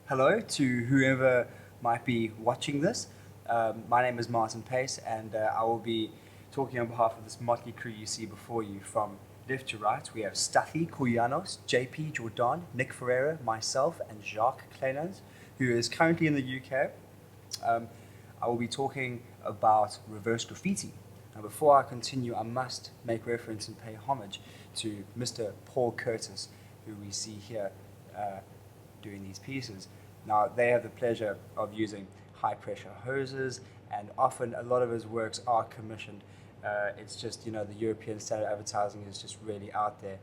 hello to whoever might be watching this. My name is Martin Pace, and I will be talking on behalf of this motley crew you see before you. From left to right, we have Stathi Koulianos, JP Jordan, Nick Ferreira, myself, and Jacques Clenans, who is currently in the UK. I will be talking about reverse graffiti. Now, before I continue, I must make reference and pay homage to Mr. Paul Curtis, who we see here doing these pieces. Now, they have the pleasure of using high pressure hoses, and often a lot of his works are commissioned. It's just, the European style of advertising is just really out there.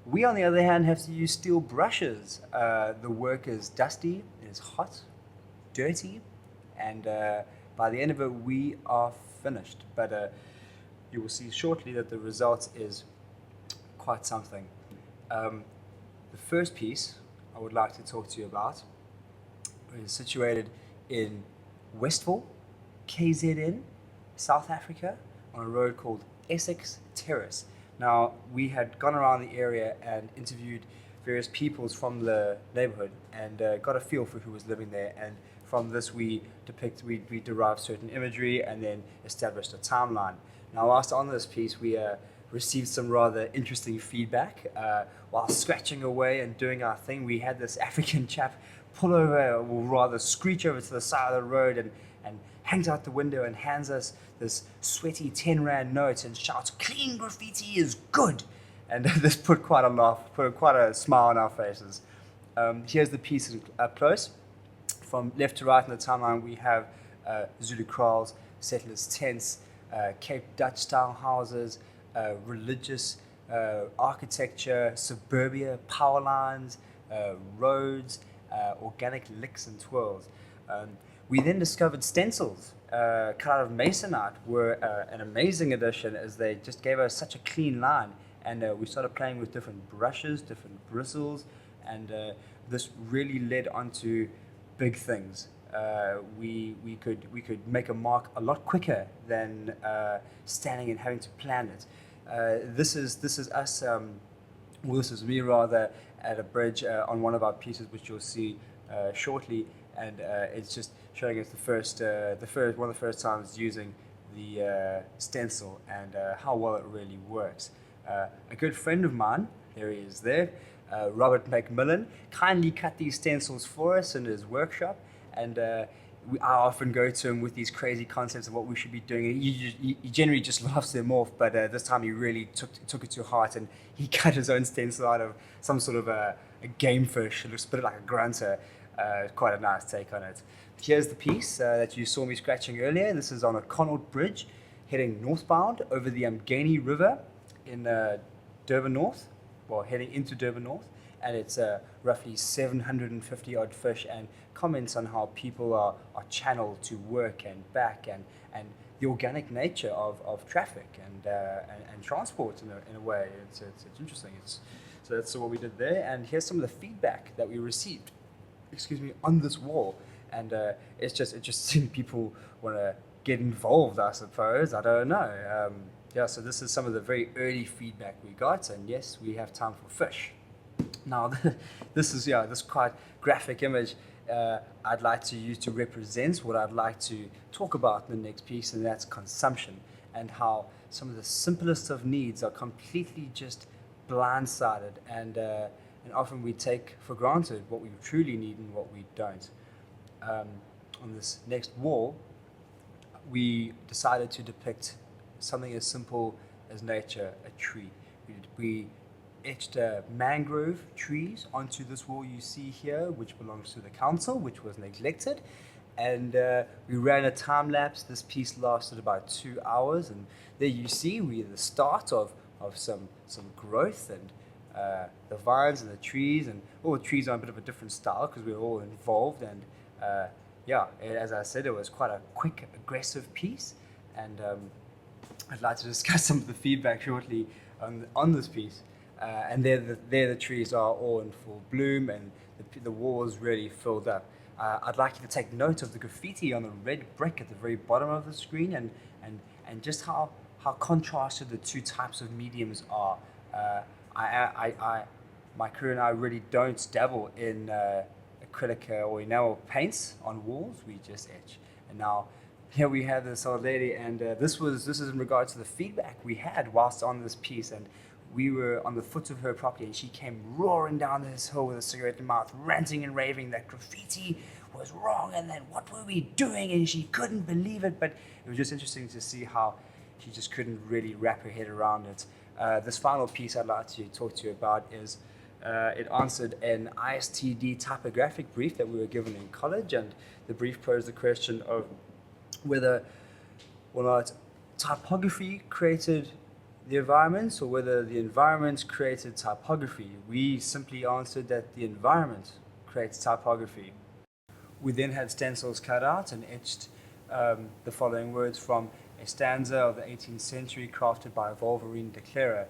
We, on the other hand, have to use steel brushes. The work is dusty, it is hot, dirty, and by the end of it, we are finished. But you will see shortly that the result is quite something. The first piece I would like to talk to you about is situated in Westville, KZN, South Africa, on a road called Essex Terrace. Now, we had gone around the area and interviewed various peoples from the neighborhood and got a feel for who was living there. And from this, we derived certain imagery and then established a timeline. Now, whilst on this piece, we received some rather interesting feedback. While scratching away and doing our thing, we had this African chap pull over, or rather screech over to the side of the road and hangs out the window and hands us this sweaty 10 Rand note and shouts, "Clean graffiti is good!" And this put quite a smile on our faces. Here's the piece up close. From left to right in the timeline, we have Zulu kraals, settlers' tents, Cape Dutch style houses, religious architecture, suburbia, power lines, roads, organic licks and twirls. We then discovered stencils cut out of masonite were an amazing addition, as they just gave us such a clean line. And we started playing with different brushes, different bristles, and this really led onto big things. We could make a mark a lot quicker than standing and having to plan it. This is us. This is me rather at a bridge on one of our pieces, which you'll see shortly, and it's just showing us one of the first times using the stencil and how well it really works. A good friend of mine, there he is there, Robert McMillan, kindly cut these stencils for us in his workshop, and I often go to him with these crazy concepts of what we should be doing. He generally just laughs them off, but this time he really took it to heart, and he cut his own stencil out of some sort of a game fish. It looks a bit like a grunter. Quite a nice take on it. Here's the piece that you saw me scratching earlier. This is on a Connaught Bridge heading northbound over the Umgeni River in Durban North, heading into Durban North, and it's roughly 750 odd fish, and comments on how people are channeled to work and back, and the organic nature of traffic and transport in a way. It's interesting. So that's what we did there, and here's some of the feedback that we received. On this wall, and it's just people want to get involved, I suppose. I don't know. So this is some of the very early feedback we got, and yes, we have time for fish. Now, this is this quite graphic image I'd like to use to represent what I'd like to talk about in the next piece, and that's consumption, and how some of the simplest of needs are completely just blindsided, and often we take for granted what we truly need and what we don't. On this next wall, we decided to depict something as simple as nature, a tree. We etched mangrove trees onto this wall you see here, which belongs to the council, which was neglected. And we ran a time lapse. This piece lasted about 2 hours, and there you see we're the start of some growth, and the vines and the trees, and all the trees are a bit of a different style because we were all involved. And as I said, it was quite a quick, aggressive piece, and I'd like to discuss some of the feedback shortly on this piece. And there the trees are all in full bloom, and the wall is really filled up. I'd like you to take note of the graffiti on the red brick at the very bottom of the screen, and just how contrasted the two types of mediums are. My crew and I really don't dabble in acrylic or enamel paints on walls, we just etch. And now here we have this old lady, and this is in regards to the feedback we had whilst on this piece. And we were on the foot of her property, and she came roaring down this hill with a cigarette in her mouth, ranting and raving that graffiti was wrong, and then what were we doing, and she couldn't believe it. But it was just interesting to see how she just couldn't really wrap her head around it. This final piece I'd like to talk to you about is it answered an ISTD typographic brief that we were given in college, and the brief posed the question of whether or not typography created the environment or whether the environment created typography. We simply answered that the environment creates typography. We then had stencils cut out and etched the following words from a stanza of the 18th century crafted by Wolverine de Cleyre.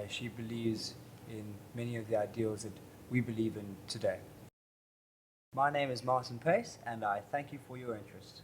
She believes in many of the ideals that we believe in today. My name is Martin Pace, and I thank you for your interest.